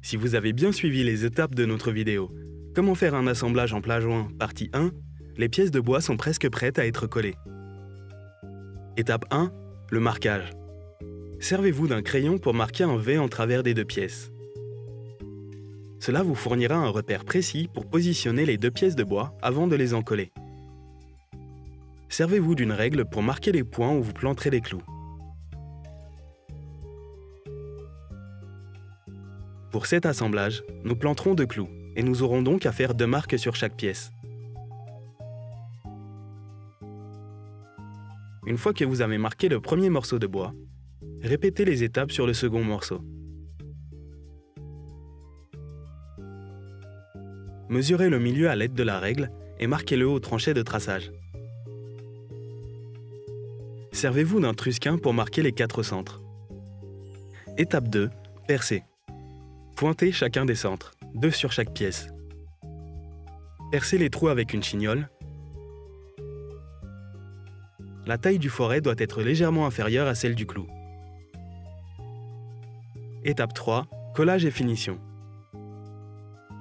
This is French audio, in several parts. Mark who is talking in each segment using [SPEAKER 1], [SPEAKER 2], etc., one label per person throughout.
[SPEAKER 1] Si vous avez bien suivi les étapes de notre vidéo, comment faire un assemblage en plat joint, partie 1, les pièces de bois sont presque prêtes à être collées. Étape 1, le marquage. Servez-vous d'un crayon pour marquer un V en travers des deux pièces. Cela vous fournira un repère précis pour positionner les deux pièces de bois avant de les encoller. Servez-vous d'une règle pour marquer les points où vous planterez les clous. Pour cet assemblage, nous planterons 2 clous et nous aurons donc à faire 2 marques sur chaque pièce. Une fois que vous avez marqué le premier morceau de bois, répétez les étapes sur le second morceau. Mesurez le milieu à l'aide de la règle et marquez-le au tranchet de traçage. Servez-vous d'un trusquin pour marquer les 4 centres. Étape 2, percer. Pointez chacun des centres, 2 sur chaque pièce. Percez les trous avec une chignole. La taille du foret doit être légèrement inférieure à celle du clou. Étape 3, collage et finition.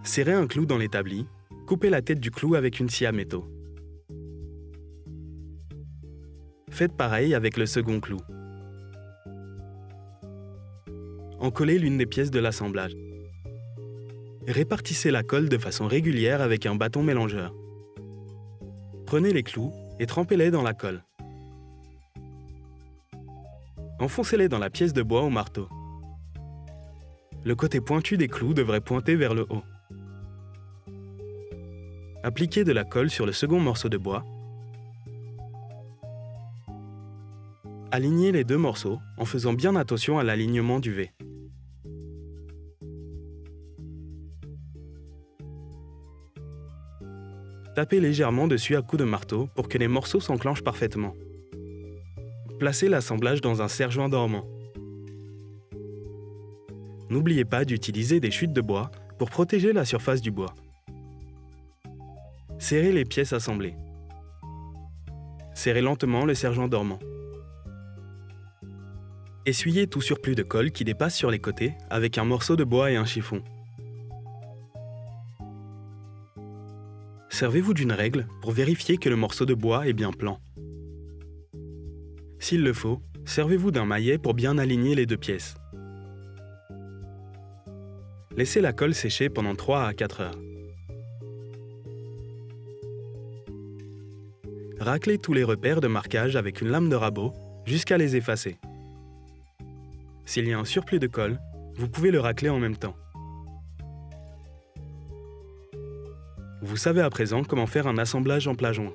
[SPEAKER 1] Serrez un clou dans l'établi, coupez la tête du clou avec une scie à métaux. Faites pareil avec le second clou. Encollez l'une des pièces de l'assemblage. Répartissez la colle de façon régulière avec un bâton mélangeur. Prenez les clous et trempez-les dans la colle. Enfoncez-les dans la pièce de bois au marteau. Le côté pointu des clous devrait pointer vers le haut. Appliquez de la colle sur le second morceau de bois. Alignez les 2 morceaux en faisant bien attention à l'alignement du V. Tapez légèrement dessus à coups de marteau pour que les morceaux s'enclenchent parfaitement. Placez l'assemblage dans un serre-joint dormant. N'oubliez pas d'utiliser des chutes de bois pour protéger la surface du bois. Serrez les pièces assemblées. Serrez lentement le serre-joint dormant. Essuyez tout surplus de colle qui dépasse sur les côtés avec un morceau de bois et un chiffon. Servez-vous d'une règle pour vérifier que le morceau de bois est bien plan. S'il le faut, servez-vous d'un maillet pour bien aligner les 2 pièces. Laissez la colle sécher pendant 3 à 4 heures. Raclez tous les repères de marquage avec une lame de rabot jusqu'à les effacer. S'il y a un surplus de colle, vous pouvez le racler en même temps. Vous savez à présent comment faire un assemblage en plat joint.